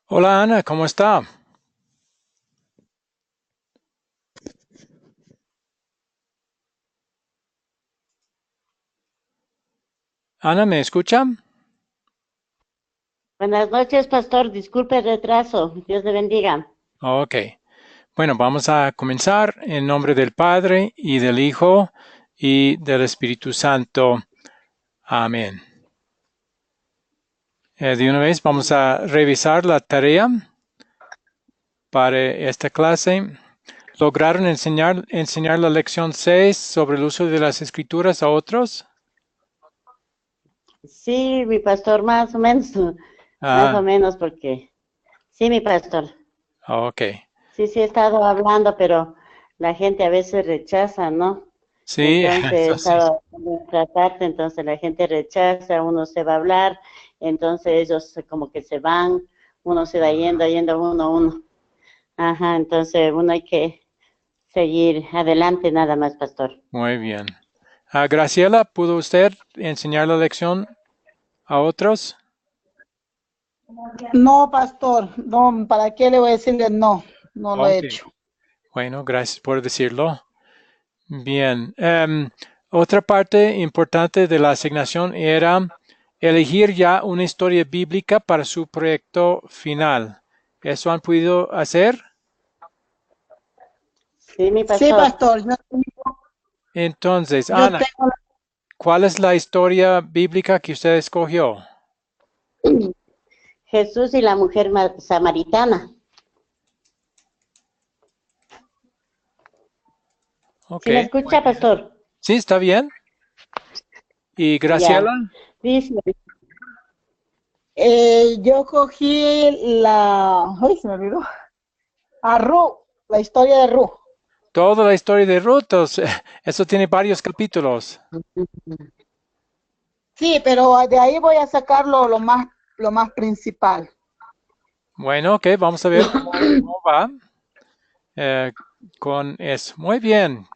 Hola Ana, ¿cómo está? Ana, ¿me escucha? Buenas noches, pastor. Disculpe el retraso. Dios le bendiga. Ok. Bueno, vamos a comenzar en nombre del Padre y del Hijo y del Espíritu Santo. Amén. De una vez vamos a revisar la tarea para esta clase. ¿Lograron enseñar la lección 6 sobre el uso de las escrituras a otros? Sí, mi pastor, más o Ah, menos, porque sí, mi pastor. ok. Sí, sí he estado hablando, pero la gente a veces rechaza, ¿no? Sí, Entonces he eso sí. estado haciendo otra parte, entonces la gente rechaza, uno se va a hablar, entonces como que se van, uno se va yendo uno. Ajá, entonces uno hay que seguir adelante nada más, pastor. Muy bien. Graciela, ¿pudo usted enseñar la lección a otros? No, pastor, no, ¿para qué le voy a decirle no? No lo he Ok. hecho. Bueno, gracias por decirlo. Bien. Otra parte importante de la asignación era elegir ya una historia bíblica para su proyecto final. ¿Eso han podido hacer? Sí, mi Sí, pastor. pastor, Entonces, yo Ana, tengo, ¿cuál es la historia bíblica que usted escogió? Jesús y la mujer samaritana. Ok, ¿Sí me muy escucha, bien. pastor? Sí, está bien. ¿Y Graciela? Ya. Dice, yo cogí ay, se me olvidó, a Ru, la historia de Ru. Toda la historia de Ruth, eso tiene varios capítulos. Sí, pero de ahí voy a sacar lo más principal. Bueno, ok, vamos a ver cómo va eh, con eso. Muy bien.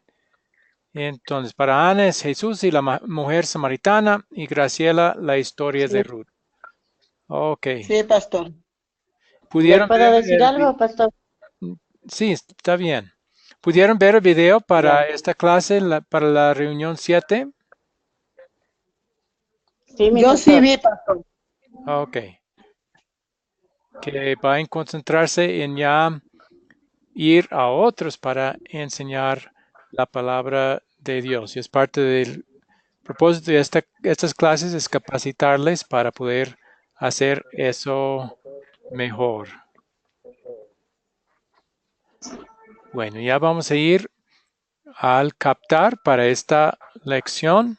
Entonces, para Ana es Jesús y la mujer samaritana y Graciela la historia de Sí, Ruth. Ok. sí, pastor. ¿le ¿Pudieron puedo ver decir algo, pastor? Sí, está bien. ¿Pudieron ver el video Ya. para esta clase, para la reunión 7? Sí, mi Yo sí pastor. vi, pastor. Ok. Que va a concentrarse en ya ir a otros para enseñar la palabra de Dios. Y es parte del propósito de estas clases es capacitarles para poder hacer eso mejor. Bueno, ya vamos a ir al captar para esta lección.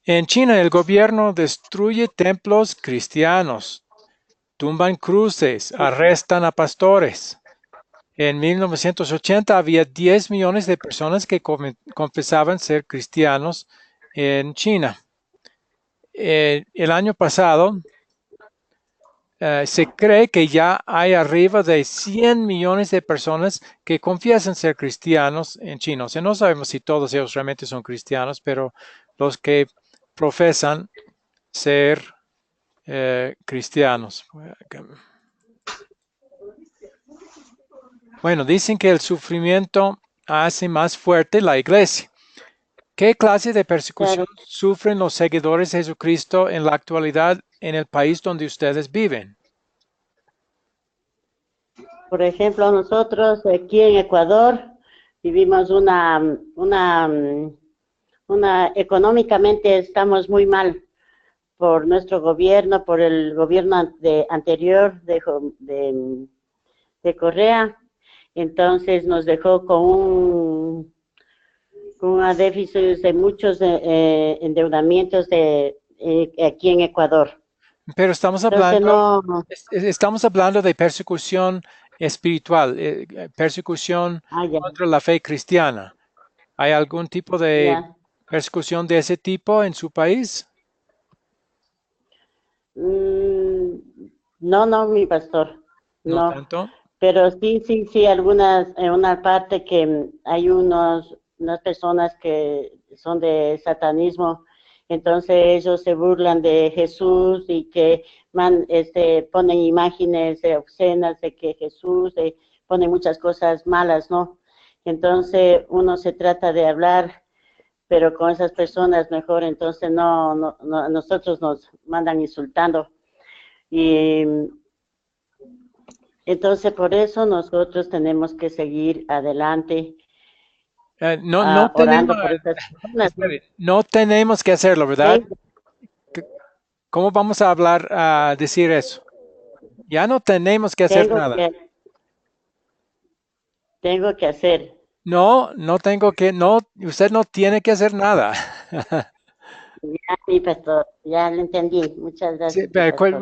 En China, el gobierno destruye templos cristianos, tumban cruces, arrestan a pastores. En 1980 había 10 millones de personas que confesaban ser cristianos en China. El año pasado se cree que ya hay arriba de 100 millones de personas que confiesan ser cristianos en China. O sea, no sabemos si todos ellos realmente son cristianos, pero los que profesan ser cristianos. Bueno, dicen que el sufrimiento hace más fuerte la iglesia. ¿Qué clase de persecución Claro. sufren los seguidores de Jesucristo en la actualidad en el país donde ustedes viven? Por ejemplo, nosotros aquí en Ecuador vivimos económicamente estamos muy mal por nuestro gobierno, por el gobierno anterior de Correa. Entonces nos dejó con una déficit de muchos endeudamientos aquí en Ecuador. Pero Entonces no, estamos hablando de persecución espiritual, persecución ya, contra la fe cristiana. ¿Hay algún tipo de ya. persecución de ese tipo en su país? Mm, no, no, mi pastor, No no. tanto. Pero sí, en una parte que hay unas personas que son de satanismo Entonces ellos se burlan de Jesús y que ponen imágenes obscenas de que Jesús pone muchas cosas malas, ¿no? Entonces uno se trata de hablar, pero con esas personas mejor, entonces no, nosotros nos mandan insultando. Y entonces por eso nosotros tenemos que seguir adelante, No orando tenemos, por estas personas. espere, no tenemos que hacerlo, ¿verdad? ¿Cómo vamos a hablar, a decir eso? Ya no tenemos que hacer nada. Tengo que hacer. No, usted no tiene que hacer nada. Ya, mi pastor, ya lo entendí. Muchas Sí, gracias, mi pastor.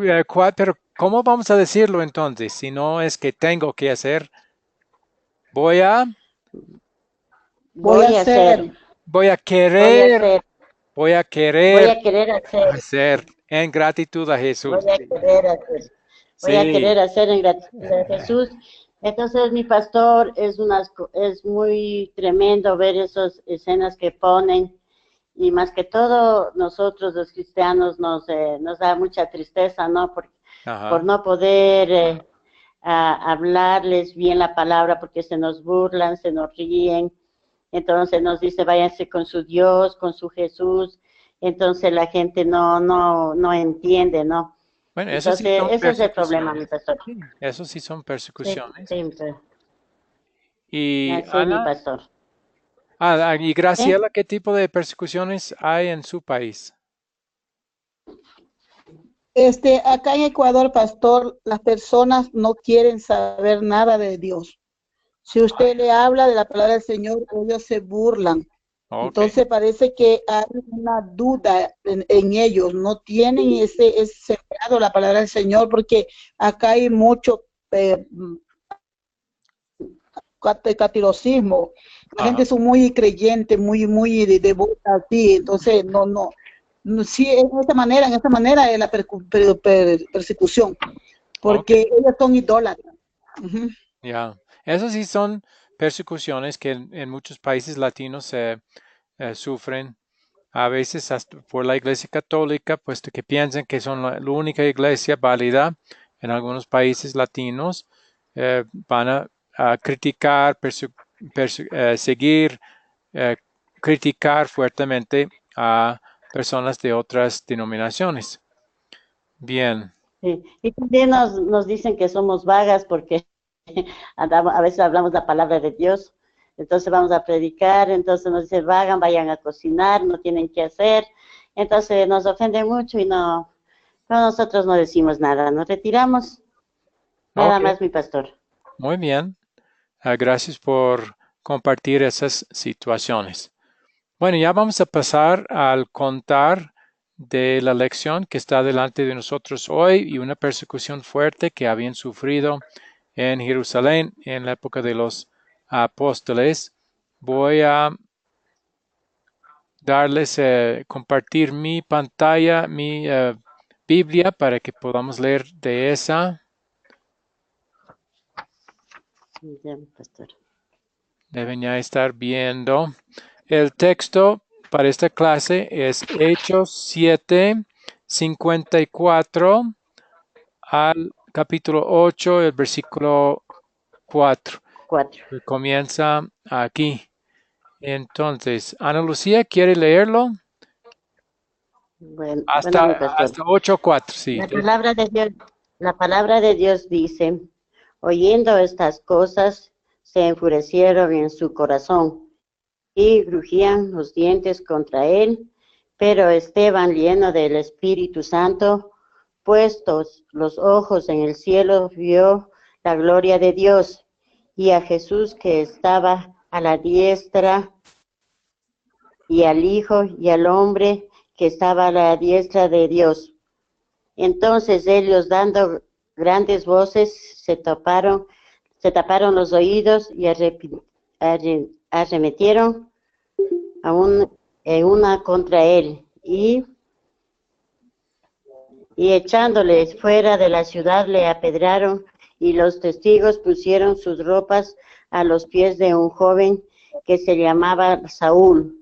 pero ¿cómo vamos a decirlo entonces? Si no es que tengo que hacer, voy a, Voy a Voy a hacer, hacer. voy a voy a querer, hacer, voy a voy querer a querer hacer, hacer en gratitud a voy Jesús. a querer hacer, voy a Sí. querer hacer en gratitud a Jesús. Entonces, mi pastor, es muy tremendo ver esas escenas que ponen, y más que todo nosotros los cristianos nos da mucha tristeza, ¿no? Por Ajá. no poder hablarles bien la palabra, porque se nos burlan, se nos ríen. Entonces nos dice, váyanse con su Dios, con su Jesús. Entonces la gente no entiende, ¿no? Bueno, eso sí Entonces, son ese es el problema, mi persecuciones. pastor. Sí, eso sí son Sí, persecuciones. sí, Y así es, mi Ana, pastor. y ¿Sí? Graciela, ¿qué tipo de persecuciones hay en su país? Acá en Ecuador, pastor, las personas no quieren saber nada de Dios. Si usted le habla de la palabra del Señor, ellos se burlan. Ok, Entonces parece que hay una duda en ellos, no tienen ese sembrado la palabra del Señor, porque acá hay mucho catolicismo. La gente ajá, es muy creyente, muy devota, así, entonces sí, en esta manera es la persecución, ok, porque ellos son idólatras. Ujú. ya. Esas sí son persecuciones que en muchos países latinos se sufren, a veces hasta por la Iglesia Católica, puesto que piensan que son la única iglesia válida en algunos países latinos, van a criticar, seguir, eh, criticar fuertemente a personas de otras denominaciones. Bien, Sí. Y también nos dicen que somos vagas porque a veces hablamos la palabra de Dios, entonces vamos a predicar, entonces nos dicen, vayan a cocinar, no tienen que hacer, entonces nos ofende mucho y no, nosotros no decimos nada, nos retiramos, nada ok, más, mi pastor. muy bien. Gracias por compartir esas situaciones. Bueno, ya vamos a pasar al contar de la lección que está delante de nosotros hoy y una persecución fuerte que habían sufrido en Jerusalén en la época de los apóstoles. Voy a darles, compartir mi pantalla, mi Biblia para que podamos leer de esa. Ya, mi pastor. Deben ya estar viendo. El texto para esta clase es Hechos 7, 54 al capítulo 8, el versículo 4, 4. que comienza aquí. Entonces, Ana Lucía, ¿quiere leerlo? Bueno, mi pastor. Hasta 8:4, sí. La palabra de Dios dice, oyendo estas cosas, se enfurecieron en su corazón y crujían los dientes contra él, pero Esteban, lleno del Espíritu Santo, puestos los ojos en el cielo, vio la gloria de Dios y a Jesús que estaba a la diestra, y al Hijo y al hombre que estaba a la diestra de Dios. Entonces ellos, dando grandes voces, se taparon los oídos y arremetieron en una contra él, y echándoles fuera de la ciudad le apedrearon, y los testigos pusieron sus ropas a los pies de un joven que se llamaba Saúl,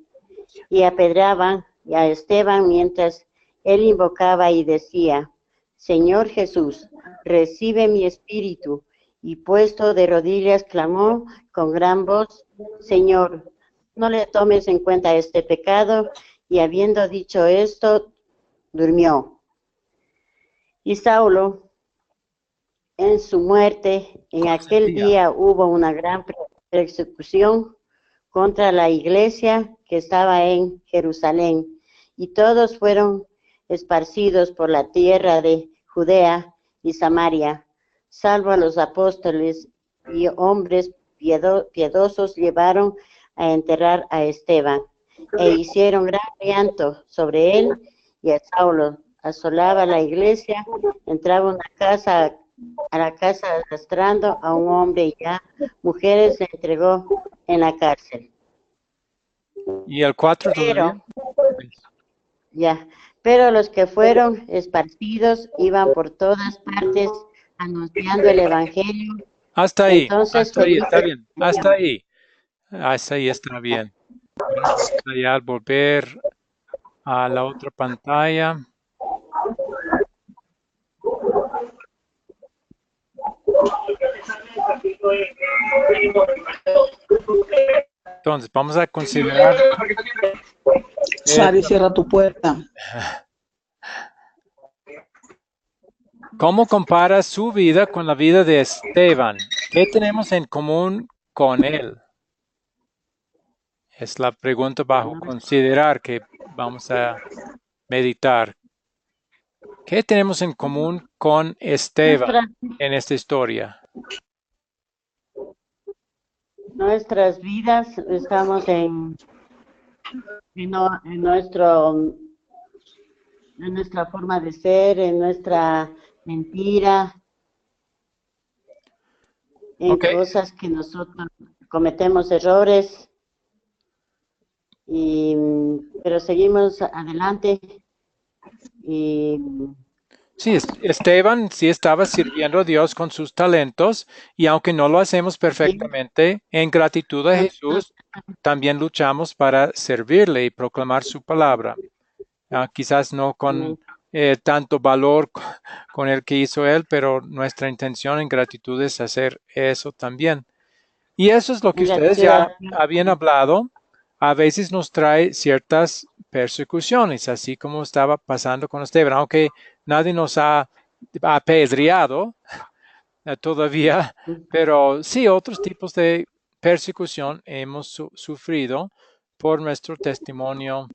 y apedreaban y a Esteban mientras él invocaba y decía: Señor Jesús, recibe mi espíritu. Y puesto de rodillas clamó con gran voz: Señor, no le tomes en cuenta este pecado. Y habiendo dicho esto, durmió. Y Saulo, en su muerte, en aquel consentía. día hubo una gran persecución contra la iglesia que estaba en Jerusalén, y todos fueron esparcidos por la tierra de Judea y Samaria, salvo a los apóstoles y hombres piadosos llevaron a enterrar a Esteban, e hicieron gran llanto sobre él y a Saulo. Asolaba la iglesia, entraba a la casa arrastrando a un hombre y a mujeres se entregó en la cárcel. Y el 4 todavía. Ya, pero los que fueron esparcidos iban por todas partes anunciando el evangelio. Hasta ahí, Entonces hasta ahí, está Felipe, bien. Hasta ahí. Hasta ahí está bien. Vamos a ya volver a la otra pantalla. Entonces, vamos a considerar Sari, cierra tu puerta. cómo compara su vida con la vida de Esteban. ¿Qué tenemos en común con él? Es la pregunta bajo considerar que vamos a meditar. ¿Qué tenemos en común con Esteban en esta historia? nuestras vidas estamos en nuestra forma de ser, en nuestra mentira, en Ok. cosas que nosotros cometemos errores, pero seguimos adelante y Sí, Esteban sí estaba sirviendo a Dios con sus talentos y aunque no lo hacemos perfectamente, en gratitud a Jesús, también luchamos para servirle y proclamar su palabra. Quizás no con tanto valor con el que hizo él, pero nuestra intención en gratitud es hacer eso también. Y eso es lo que en ustedes gratitud a ya habían hablado. A veces nos trae ciertas persecuciones, así como estaba pasando con Esteban, aunque nadie nos ha apedreado todavía, pero sí otros tipos de persecución hemos sufrido por nuestro testimonio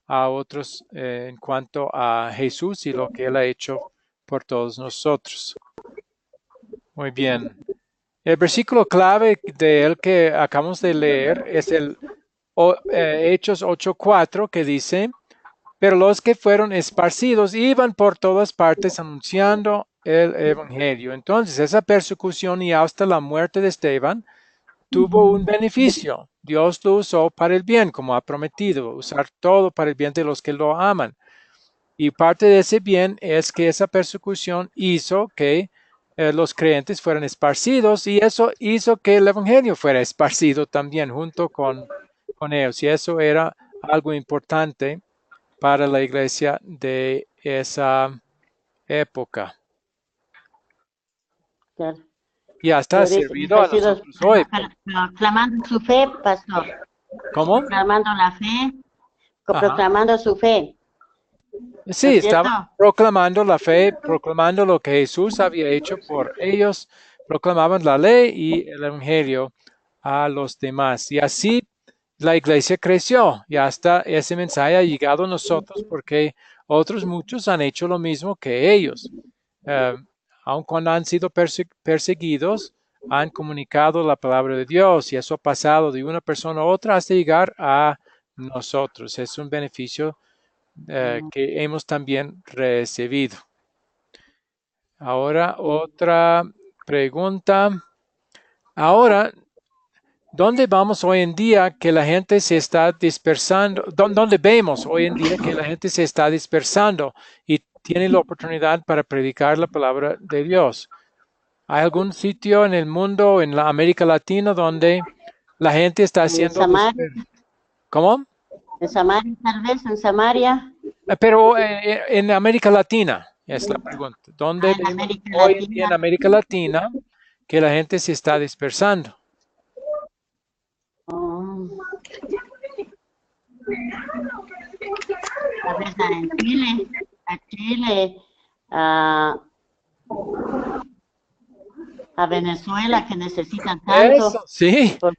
a otros en cuanto a Jesús y lo que Él ha hecho por todos nosotros. Muy bien. El versículo clave de él que acabamos de leer es el Hechos 8:4 que dice, pero los que fueron esparcidos iban por todas partes anunciando el evangelio. Entonces, esa persecución y hasta la muerte de Esteban tuvo un beneficio. Dios lo usó para el bien, como ha prometido, usar todo para el bien de los que lo aman. Y parte de ese bien es que esa persecución hizo que los creyentes fueran esparcidos y eso hizo que el evangelio fuera esparcido también junto con ellos. Y eso era algo importante para la iglesia de esa época. claro. Y hasta ha servido a Esparcidos, nosotros hoy. proclamando su fe, pastor, ¿Cómo? proclamando la fe, Ajá. proclamando su fe, ¿no Sí, es cierto? estaban proclamando la fe, proclamando lo que Jesús había hecho por ellos, proclamaban la ley y el evangelio a los demás. Y así la iglesia creció y hasta ese mensaje ha llegado a nosotros porque otros muchos han hecho lo mismo que ellos. Eh, Aun cuando han sido perseguidos, han comunicado la palabra de Dios y eso ha pasado de una persona a otra hasta llegar a nosotros. Es un beneficio que hemos también recibido. Ahora otra pregunta. Ahora, ¿dónde vamos hoy en día que la gente se está dispersando? ¿Dónde vemos hoy en día que la gente se está dispersando y tiene la oportunidad para predicar la palabra de Dios? ¿Hay algún sitio en el mundo, en la América Latina, donde la gente está En haciendo Samaria, ¿Cómo? En Samaria, tal vez, en Samaria. Pero en América Latina es la pregunta. ¿Dónde En vemos América hoy en día Latina. en América Latina que la gente se está dispersando? Oh, tal vez en Chile. A Chile. A Venezuela, que necesitan tanto. Eso, sí. Por-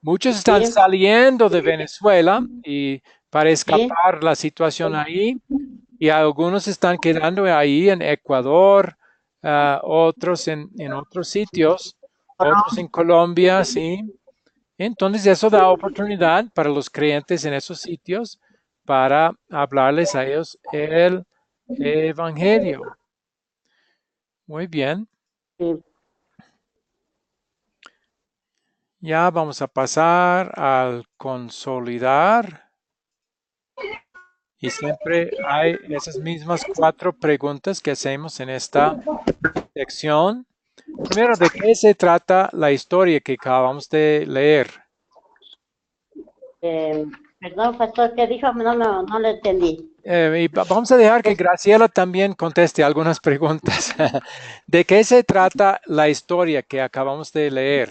Muchos están sí, saliendo de Venezuela y para sí. escapar la situación ahí, y algunos están quedando ahí en Ecuador, otros en otros sitios, otros en Colombia, sí. Entonces eso da oportunidad para los creyentes en esos sitios para hablarles a ellos el evangelio. Muy bien. Sí. Ya vamos a pasar al consolidar. Y siempre hay esas mismas 4 preguntas que hacemos en esta sección. Primero, ¿de qué se trata la historia que acabamos de leer? Perdón, pastor, ¿qué dijo? No lo entendí. Y vamos a dejar que Graciela también conteste algunas preguntas. ¿De qué se trata la historia que acabamos de leer?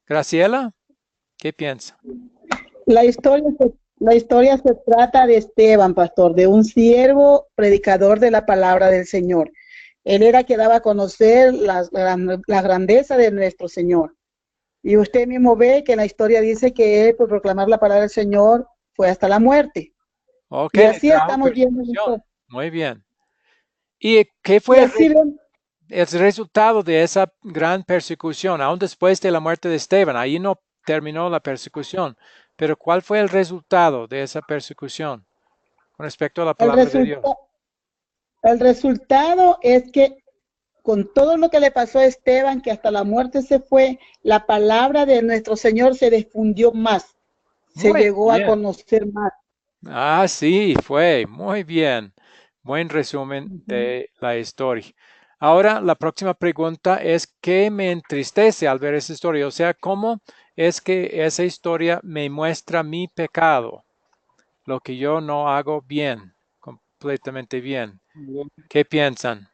Graciela, ¿qué piensa? La historia se trata de Esteban, pastor, de un siervo predicador de la palabra del Señor. Él era que daba a conocer la grandeza de nuestro Señor. Y usted mismo ve que en la historia dice que él, por proclamar la palabra del Señor, fue hasta la muerte. Ok, Y le así trajo estamos viendo. persecución. Muy bien. ¿Y qué Y fue así ven, el resultado de esa gran persecución, aún después de la muerte de Esteban? Ahí no terminó la persecución, pero ¿cuál fue el resultado de esa persecución con respecto a la el, palabra de Dios? el resultado es que con todo lo que le pasó a Esteban, que hasta la muerte se fue, la palabra de nuestro Señor se difundió más, se Muy llegó a bien. conocer más. Ah, sí, fue muy bien. Buen resumen de la historia. Ahora, la próxima pregunta es, ¿qué me entristece al ver esa historia? O sea, ¿cómo es que esa historia me muestra mi pecado? Lo que yo no hago bien, completamente bien. ¿Qué piensan?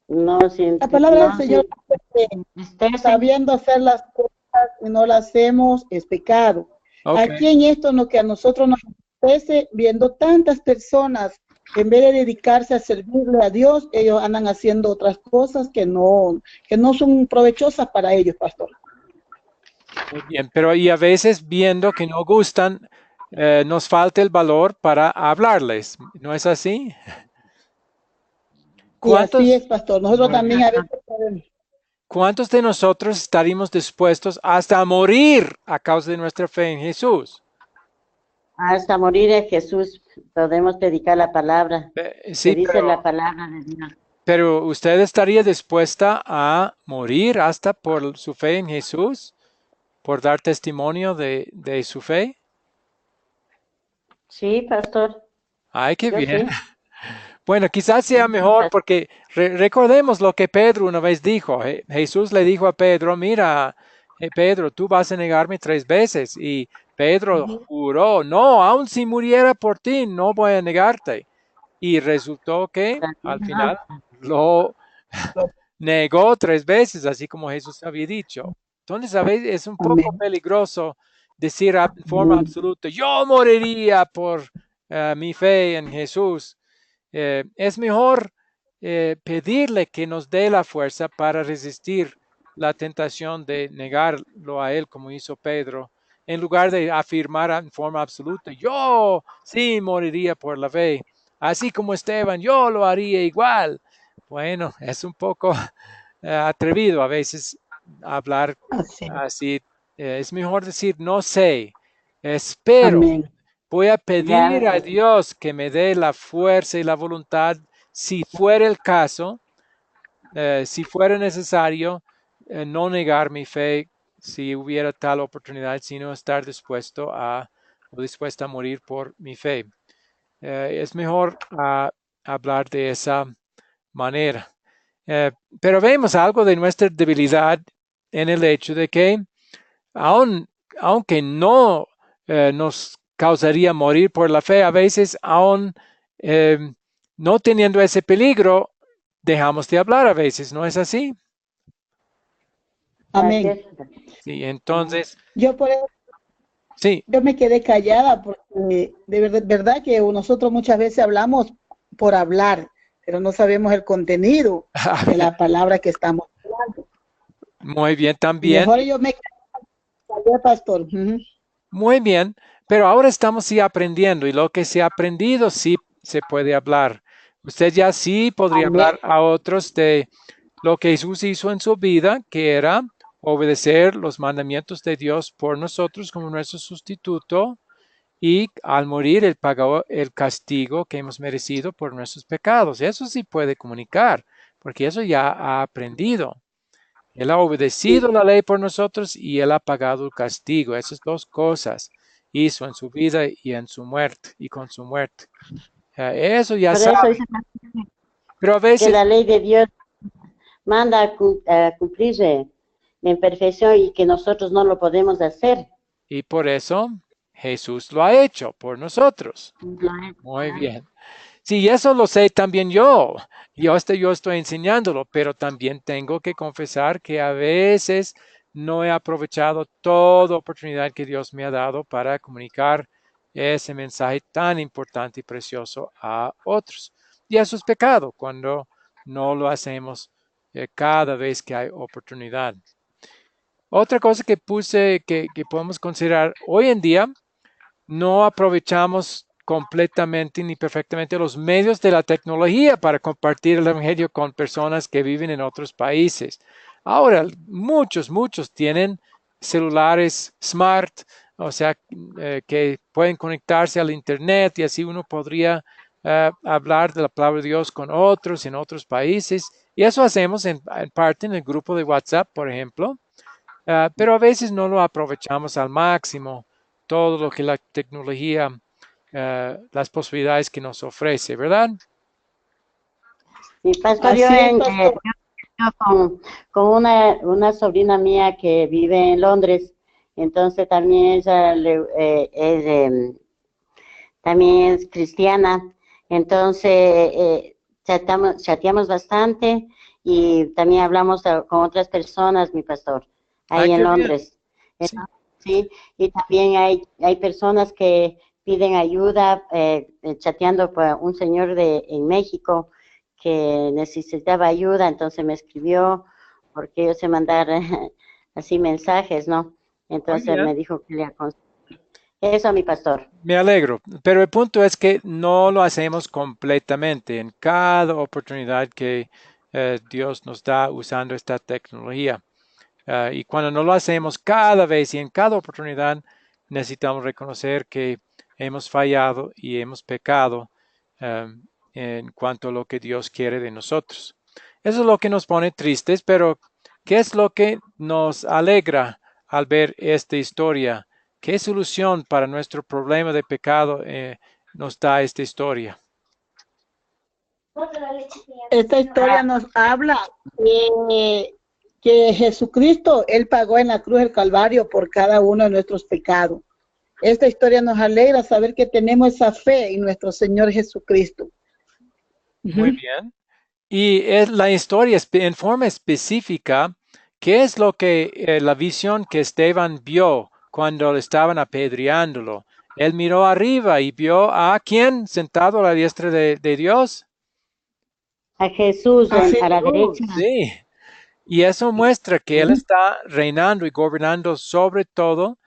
No, La palabra del no, Señor dice que entristecerse. sabiendo hacer las cosas y no las hacemos es pecado. Ok. Aquí en esto lo que a nosotros nos parece, viendo tantas personas, en vez de dedicarse a servirle a Dios, ellos andan haciendo otras cosas que no son provechosas para ellos, pastor. Muy bien, pero y a veces viendo que no gustan, nos falta el valor para hablarles, ¿no es así? Y así ¿Cuántos, es, pastor. Nosotros muy también bien, a veces podemos. cuántos de nosotros estaríamos dispuestos hasta a morir a causa de nuestra fe en Jesús? Hasta morir en Jesús podemos predicar la palabra, que Sí, dice la palabra de Dios. pero ¿usted estaría dispuesta a morir hasta por su fe en Jesús, por dar testimonio de su fe? Sí, pastor, Ay, qué yo bien. sí. Bueno, quizás sea mejor porque recordemos lo que Pedro una vez dijo. Jesús le dijo a Pedro, mira, Pedro, tú vas a negarme 3 veces. Y Pedro juró, no, aun si muriera por ti, no voy a negarte. Y resultó que al final lo negó 3 veces, así como Jesús había dicho. Entonces, a veces es un poco Amén. peligroso decir en forma absoluta, yo moriría por mi fe en Jesús. Es mejor pedirle que nos dé la fuerza para resistir la tentación de negarlo a Él como hizo Pedro, en lugar de afirmar en forma absoluta, yo sí moriría por la fe, así como Esteban, yo lo haría igual. Bueno, es un poco atrevido a veces hablar Así. así. Es mejor decir, no sé, espero. Amén. Voy a Ya, pedir a Dios que me dé la fuerza y la voluntad, si fuera el caso, si fuera necesario, no negar mi fe si hubiera tal oportunidad, sino estar dispuesto a o dispuesta a morir por mi fe. Es mejor hablar de esa manera. Eh, pero vemos algo de nuestra debilidad en el hecho de que aun, aunque no nos causaría morir por la fe. A veces, aún no teniendo ese peligro, dejamos de hablar a veces, ¿no es así? Así Amén. es. Sí, entonces, Yo por eso sí, yo me quedé callada porque de verdad que nosotros muchas veces hablamos por hablar, pero no sabemos el contenido de la palabra que estamos hablando. muy bien Y también. mejor yo me callé, pastor. Ujú. Muy bien, pero ahora estamos sí aprendiendo y lo que se ha aprendido sí se puede hablar. Usted ya sí podría Amén. hablar a otros de lo que Jesús hizo en su vida, que era obedecer los mandamientos de Dios por nosotros como nuestro sustituto y al morir Él pagó el castigo que hemos merecido por nuestros pecados. Eso sí puede comunicar, porque eso ya ha aprendido. Él ha obedecido Sí. la ley por nosotros y Él ha pagado el castigo. Esas dos cosas hizo en su vida y en su muerte y con su muerte. Eso ya Por eso sabe. dice Pero a que veces, la ley de Dios manda a cumplir en perfección y que nosotros no lo podemos hacer. y por eso Jesús lo ha hecho por nosotros. Muy bien. Sí, eso lo sé también yo. Yo estoy enseñándolo, pero también tengo que confesar que a veces no he aprovechado toda oportunidad que Dios me ha dado para comunicar ese mensaje tan importante y precioso a otros. Y eso es pecado cuando no lo hacemos cada vez que hay oportunidad. Otra cosa que puse que podemos considerar hoy en día no aprovechamos completamente ni perfectamente los medios de la tecnología para compartir el Evangelio con personas que viven en otros países. Ahora, muchos tienen celulares smart, o sea, que pueden conectarse al Internet y así uno podría hablar de la palabra de Dios con otros en otros países. Y eso hacemos en parte en el grupo de WhatsApp, por ejemplo. Pero a veces no lo aprovechamos al máximo, todo lo que la tecnología, las posibilidades que nos ofrece, ¿verdad? Mi pastor, Así es, pastor. yo con una sobrina mía que vive en Londres, entonces también ella también es cristiana, entonces chateamos bastante y también hablamos con otras personas, mi pastor, Ay, ahí en qué bien. Londres. Sí. Sí, y también hay personas que piden ayuda, chateando por un señor en México que necesitaba ayuda, entonces me escribió porque yo sé mandar así mensajes, ¿no? Muy Entonces bien. me dijo que le aconsejara. Eso, mi pastor. Me alegro, pero el punto es que no lo hacemos completamente en cada oportunidad que Dios nos da usando esta tecnología. Y cuando no lo hacemos cada vez y en cada oportunidad, necesitamos reconocer que hemos fallado y hemos pecado en cuanto a lo que Dios quiere de nosotros. Eso es lo que nos pone tristes, pero ¿qué es lo que nos alegra al ver esta historia? ¿Qué solución para nuestro problema de pecado nos da esta historia? Esta historia nos habla que, que Jesucristo, Él pagó en la cruz del Calvario por cada uno de nuestros pecados. Esta historia nos alegra saber que tenemos esa fe en nuestro Señor Jesucristo. Muy Ujú. bien. Y es la historia en forma específica, ¿qué es lo que la visión que Esteban vio cuando le estaban apedreándolo? Él miró arriba y vio a quién sentado a la diestra de Dios. A Jesús A a la derecha. Jesús. Sí. Y eso muestra que Él Ujú. está reinando y gobernando sobre todo.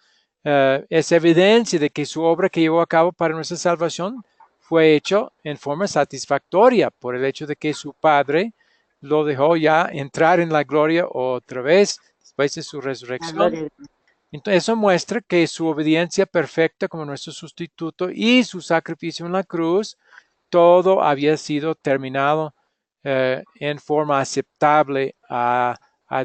Es evidencia de que su obra que llevó a cabo para nuestra salvación fue hecho en forma satisfactoria por el hecho de que su Padre lo dejó ya entrar en la gloria otra vez después de su La resurrección. gloria de Dios. Entonces eso muestra que su obediencia perfecta como nuestro sustituto y su sacrificio en la cruz, todo había sido terminado en forma aceptable a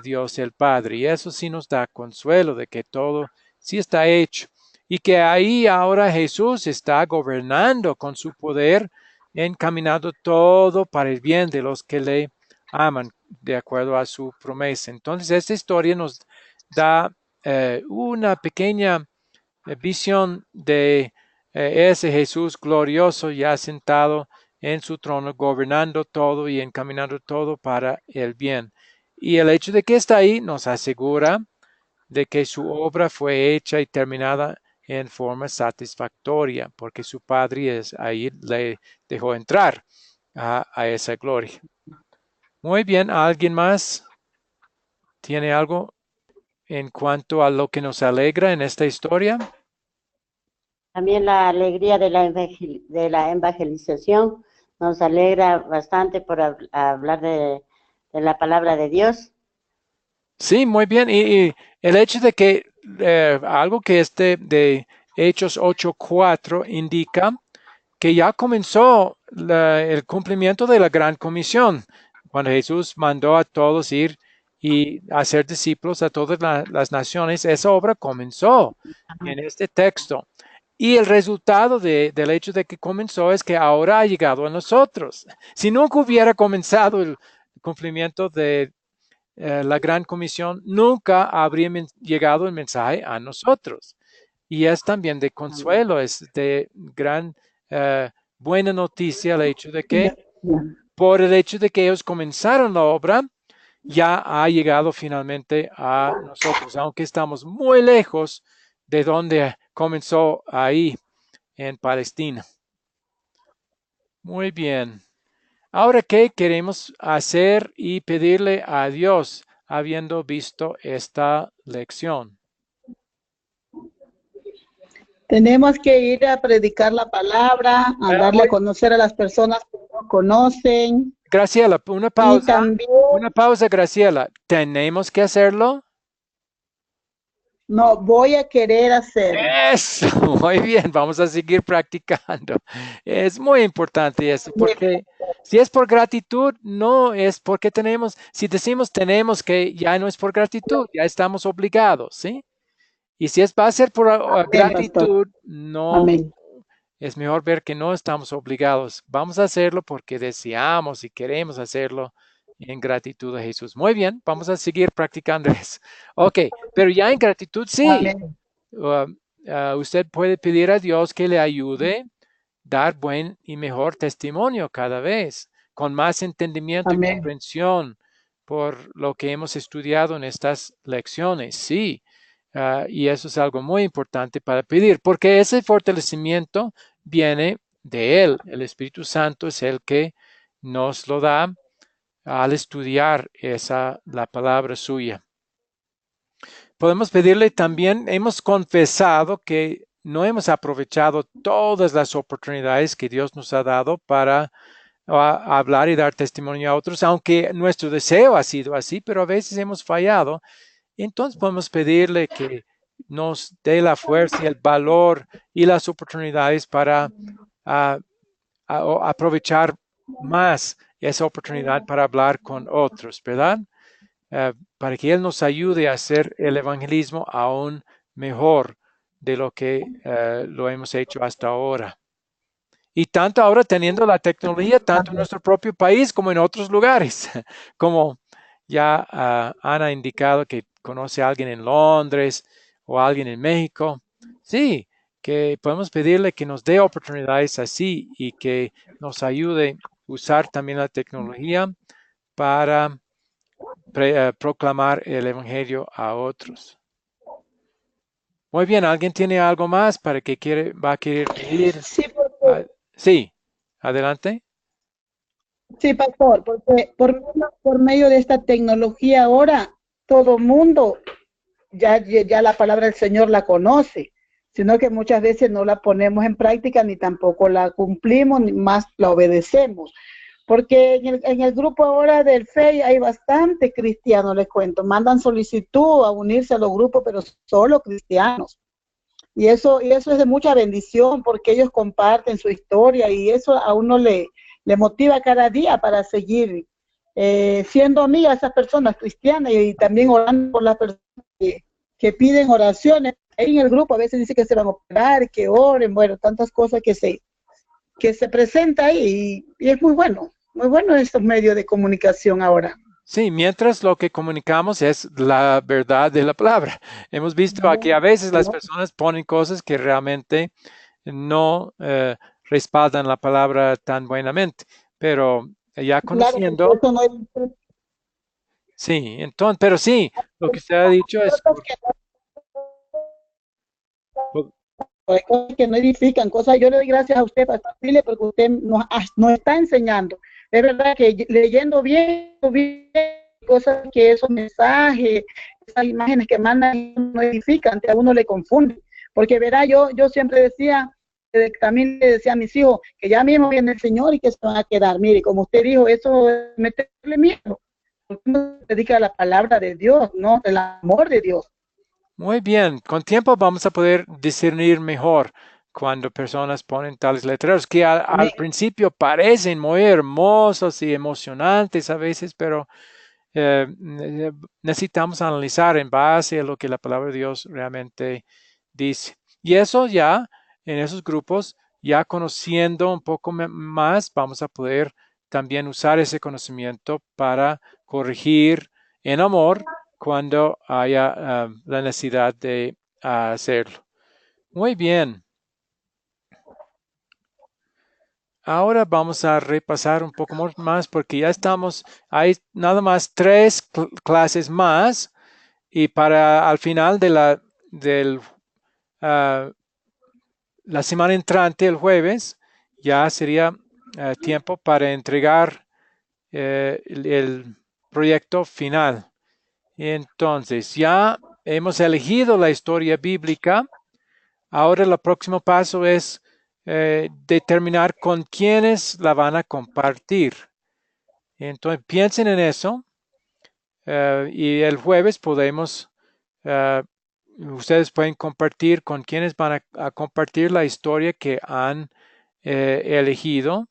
Dios el Padre. Y eso sí nos da consuelo de que todo sí está hecho. Y que ahí ahora Jesús está gobernando con su poder, encaminando todo para el bien de los que le aman, de acuerdo a su promesa. Entonces, esta historia nos da una pequeña visión de ese Jesús glorioso ya sentado en su trono, gobernando todo y encaminando todo para el bien. Y el hecho de que está ahí nos asegura de que su obra fue hecha y terminada en forma satisfactoria, porque su Padre ahí le dejó entrar a esa gloria. Muy bien, ¿alguien más tiene algo en cuanto a lo que nos alegra en esta historia? También la alegría de de la evangelización nos alegra bastante por hablar de la palabra de Dios. Sí, muy bien. Y el hecho de que algo que de Hechos 8:4 indica que ya comenzó el cumplimiento de la gran comisión, cuando Jesús mandó a todos ir y hacer discípulos a todas las naciones. Esa obra comenzó en este texto. Y el resultado del hecho de que comenzó es que ahora ha llegado a nosotros. Si nunca hubiera comenzado el cumplimiento de la gran comisión, nunca habría llegado el mensaje a nosotros. Y es también de consuelo, es de gran buena noticia el hecho de que, por el hecho de que ellos comenzaron la obra, ya ha llegado finalmente a nosotros, aunque estamos muy lejos de donde comenzó ahí en Palestina. Muy bien. Ahora, ¿qué queremos hacer y pedirle a Dios habiendo visto esta lección? Tenemos que ir a predicar la palabra, a darle a conocer a las personas que no conocen. Graciela, Y también, una pausa, Graciela. ¿Tenemos que hacerlo? no, voy a querer hacerlo. Eso, muy bien, vamos a seguir practicando. Es muy importante eso, porque si es por gratitud, no es porque tenemos, si decimos tenemos que, ya no es por gratitud, ya estamos obligados, ¿sí? Y si va a ser por gratitud, no, Amén. es mejor ver que no estamos obligados. Vamos a hacerlo porque deseamos y queremos hacerlo en gratitud a Jesús. Muy bien, vamos a seguir practicando eso. Ok, pero ya en gratitud sí. Amén. Usted puede pedir a Dios que le ayude a dar buen y mejor testimonio cada vez, con más entendimiento y Amén. comprensión por lo que hemos estudiado en estas lecciones. Sí, y eso es algo muy importante para pedir, porque ese fortalecimiento viene de Él. El Espíritu Santo es el que nos lo da al estudiar la palabra suya. Podemos pedirle también, hemos confesado que no hemos aprovechado todas las oportunidades que Dios nos ha dado para hablar y dar testimonio a otros, aunque nuestro deseo ha sido así, pero a veces hemos fallado. Entonces podemos pedirle que nos dé la fuerza y el valor y las oportunidades para aprovechar más esa oportunidad para hablar con otros, ¿verdad? Para que Él nos ayude a hacer el evangelismo aún mejor de lo que lo hemos hecho hasta ahora. Y tanto ahora teniendo la tecnología, tanto en nuestro propio país como en otros lugares, como ya Ana ha indicado que conoce a alguien en Londres o a alguien en México. Sí, que podemos pedirle que nos dé oportunidades así y que nos ayude a usar también la tecnología para proclamar el Evangelio a otros. Muy bien, ¿alguien tiene algo más para que va a querer pedir? Sí, Sí, adelante. sí, pastor, porque por medio de esta tecnología ahora todo mundo ya la palabra del Señor la conoce, sino que muchas veces no la ponemos en práctica ni tampoco la cumplimos, ni más la obedecemos. Porque en el grupo ahora del FEI hay bastante cristianos, les cuento, mandan solicitud a unirse a los grupos, pero solo cristianos. Y eso es de mucha bendición porque ellos comparten su historia y eso a uno le motiva cada día para seguir siendo amiga de esas personas cristianas y también orando por las personas que piden oraciones. Ahí en el grupo a veces dice que se van a operar, que oren, bueno, tantas cosas que se presenta ahí y es muy bueno estos medios de comunicación ahora. Sí, mientras lo que comunicamos es la verdad de la palabra. Hemos visto aquí a veces las No, personas ponen cosas que realmente no respaldan la palabra tan buenamente, pero ya claro, porque conociendo, eso no es, sí, entonces, pero sí, lo que usted ha dicho es cosas hay cosas que no edifican, cosas, yo le doy gracias a usted, Pastor Philip, porque usted nos está enseñando. Es verdad que leyendo bien, cosas que esos mensajes, esas imágenes que mandan no edifican, a uno le confunde. Porque verá, yo siempre decía, también le decía a mis hijos, que ya mismo viene el Señor y que se van a quedar. Mire, como usted dijo, eso es meterle miedo. Porque uno se dedica a la palabra de Dios, ¿no? El amor de Dios. muy bien. Con tiempo vamos a poder discernir mejor cuando personas ponen tales letreros que al Amén. principio parecen muy hermosos y emocionantes a veces, pero necesitamos analizar en base a lo que la palabra de Dios realmente dice. Y eso ya, en esos grupos, ya conociendo un poco más, vamos a poder también usar ese conocimiento para corregir en amor cuando haya la necesidad de hacerlo. Muy bien. Ahora vamos a repasar un poco más porque ya estamos, hay nada más 3 clases más y para al final de ah, la semana entrante, el jueves, ya sería tiempo para entregar el proyecto final. Entonces, ya hemos elegido la historia bíblica. Ahora el próximo paso es determinar con quiénes la van a compartir. Entonces, piensen en eso y el jueves podemos, eh, ustedes pueden compartir con quienes van a compartir la historia que han elegido.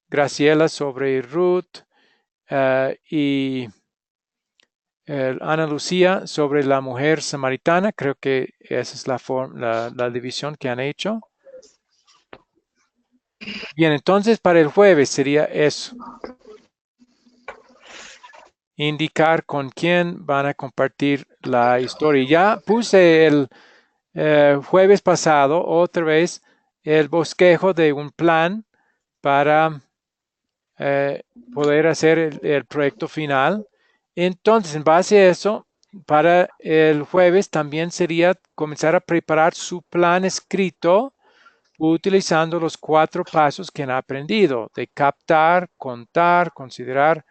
Graciela sobre Ruth y Ana Lucía sobre la mujer samaritana. Creo que esa es la división que han hecho. Bien, entonces para el jueves sería eso. Indicar con quién van a compartir la historia. Ya puse el jueves pasado otra vez el bosquejo de un plan para poder hacer el proyecto final. Entonces, en base a eso, para el jueves también sería comenzar a preparar su plan escrito utilizando los 4 pasos que han aprendido de captar, contar, considerar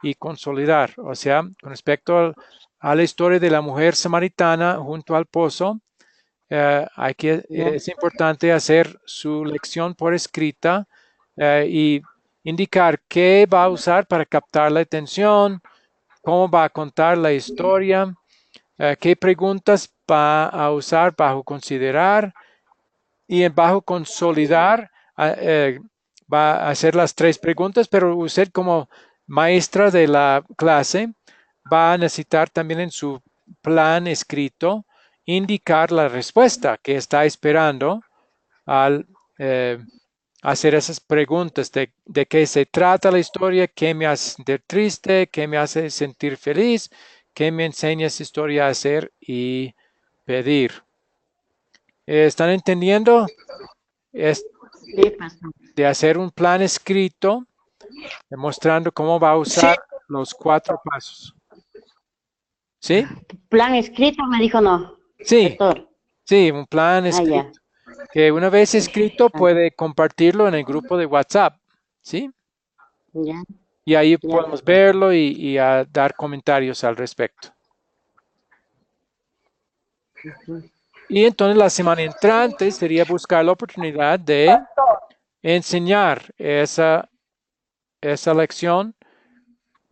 y consolidar. O sea, con respecto a la historia de la mujer samaritana junto al pozo, es importante hacer su lección por escrita y indicar qué va a usar para captar la atención, cómo va a contar la historia, qué preguntas va a usar bajo considerar y en bajo consolidar va a hacer las 3 preguntas, pero usted como maestra de la clase va a necesitar también en su plan escrito indicar la respuesta que está esperando al hacer esas preguntas de qué se trata la historia, qué me hace sentir triste, qué me hace sentir feliz, qué me enseña esa historia a hacer y pedir. ¿Están entendiendo? Es Sí, pastor. de hacer un plan escrito demostrando cómo va a Sí, usar los 4 pasos. ¿Sí? Plan escrito, me dijo no, Sí, pastor. sí, un plan Ah, ya. escrito. Que una vez escrito puede compartirlo en el grupo de WhatsApp. ¿Sí? Ya, Y ahí ya, podemos pastor. verlo y dar comentarios al respecto. Ujú. Y entonces la semana entrante sería buscar la oportunidad de enseñar esa lección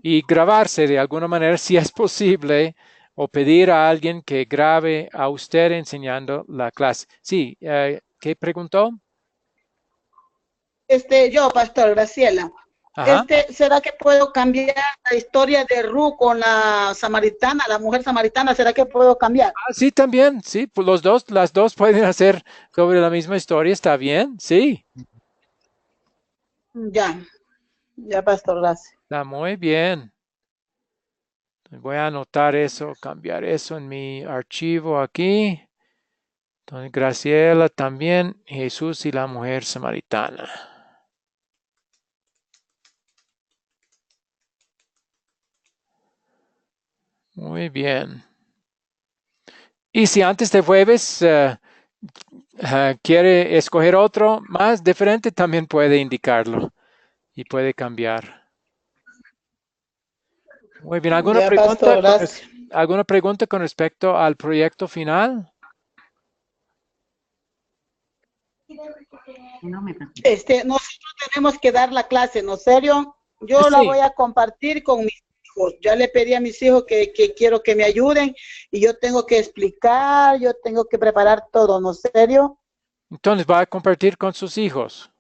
y grabarse de alguna manera si es posible o pedir a alguien que grabe a usted enseñando la clase. Sí, ¿qué preguntó? yo, Pastor Graciela. Ajá. ¿Será que puedo cambiar la historia de Ruth con la samaritana, la mujer samaritana? ¿Será que puedo cambiar? Ah, sí, también, sí, pues las dos pueden hacer sobre la misma historia, está bien, sí, Ya, ya, Pastor, gracias. está muy bien. Voy a anotar eso, cambiar eso en mi archivo aquí. Entonces, Graciela también, Jesús y la mujer samaritana. Muy bien. Y si antes de jueves quiere escoger otro más diferente, también puede indicarlo y puede cambiar. Muy bien. Ya, pastor, gracias. ¿Alguna pregunta con respecto al proyecto final? Nosotros tenemos que dar la clase, ¿no? ¿Serio? Yo la Sí. voy a compartir con mis hijos. Ya le pedí a mis hijos que quiero que me ayuden y yo tengo que explicar, yo tengo que preparar todo, ¿no? ¿Serio? Entonces va a compartir con sus hijos.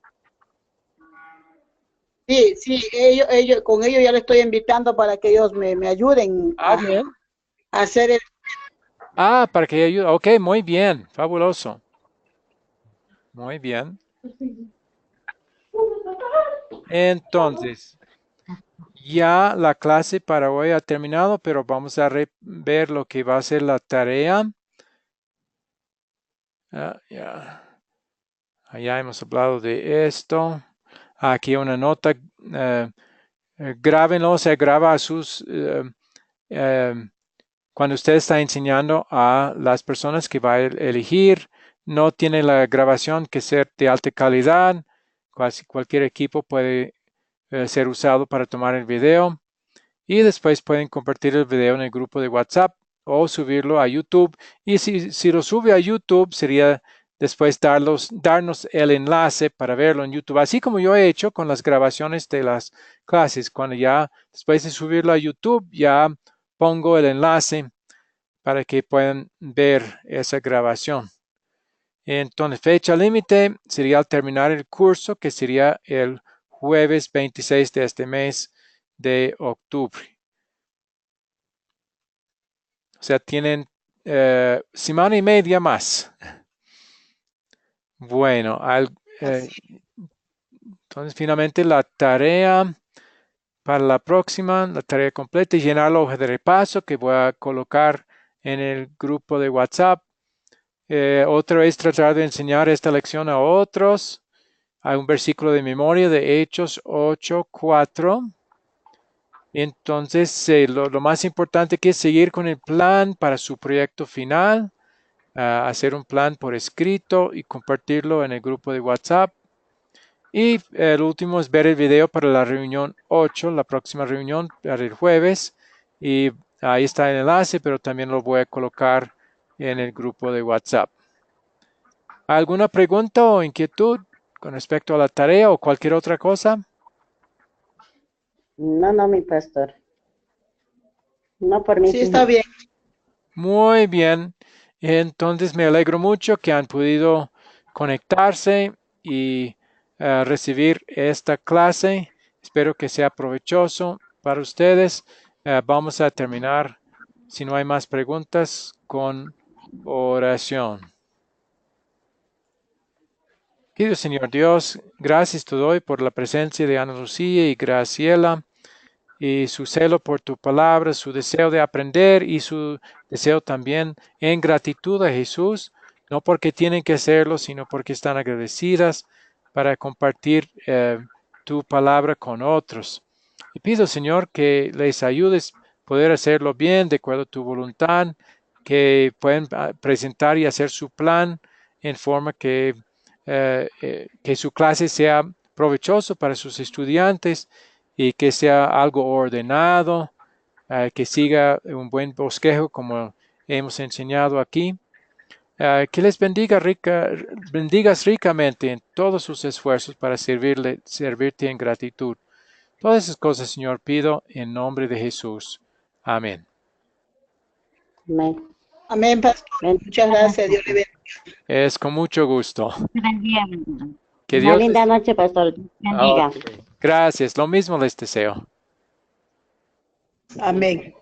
Sí, sí, con ellos ya le estoy invitando para que ellos me ayuden Bien. a hacer el... Para que ayude. Ok, muy bien. Fabuloso. Muy bien. Entonces, ya la clase para hoy ha terminado, pero vamos a ver lo que va a ser la tarea. Ya. Allá hemos hablado de esto. Aquí una nota. Grábenlo, se graba a sus... cuando usted está enseñando a las personas que va a elegir, no tiene la grabación que ser de alta calidad. Cualquier equipo puede ser usado para tomar el video. Y después pueden compartir el video en el grupo de WhatsApp o subirlo a YouTube. Y si lo sube a YouTube, sería después darnos el enlace para verlo en YouTube, así como yo he hecho con las grabaciones de las clases. Cuando ya después de subirlo a YouTube, ya pongo el enlace para que puedan ver esa grabación. Entonces, fecha límite sería al terminar el curso, que sería el jueves 26 de este mes de octubre. O sea, tienen semana y media más. Bueno, entonces finalmente la tarea para la próxima, la tarea completa, y llenar la hoja de repaso que voy a colocar en el grupo de WhatsApp. Otra vez tratar de enseñar esta lección a otros. Hay un versículo de memoria de Hechos 8:4. Entonces, lo más importante que es seguir con el plan para su proyecto final, hacer un plan por escrito y compartirlo en el grupo de WhatsApp. Y el último es ver el video para la reunión 8, la próxima reunión para el jueves. Y ahí está el enlace, pero también lo voy a colocar en el grupo de WhatsApp. ¿Alguna pregunta o inquietud con respecto a la tarea o cualquier otra cosa? No, mi pastor. No por mí. Sí, está bien. Muy bien. Entonces me alegro mucho que han podido conectarse y recibir esta clase. Espero que sea provechoso para ustedes. Vamos a terminar, si no hay más preguntas, con oración. Querido Señor Dios, gracias te doy por la presencia de Ana Lucía y Graciela y su celo por tu palabra, su deseo de aprender y su deseo también en gratitud a Jesús, no porque tienen que hacerlo, sino porque están agradecidas para compartir tu palabra con otros. Y pido, Señor, que les ayudes a poder hacerlo bien, de acuerdo a tu voluntad, que puedan presentar y hacer su plan en forma que su clase sea provechoso para sus estudiantes y que sea algo ordenado, que siga un buen bosquejo como hemos enseñado aquí. Que les bendigas ricamente en todos sus esfuerzos para servirte en gratitud. Todas esas cosas, Señor, pido en nombre de Jesús. Amén. Amén. Amén, pastor. Muchas gracias. Dios le bendiga. Es con mucho gusto. Que Una Dios linda noche, pastor. Bendiga. Gracias. Lo mismo les deseo. Amén.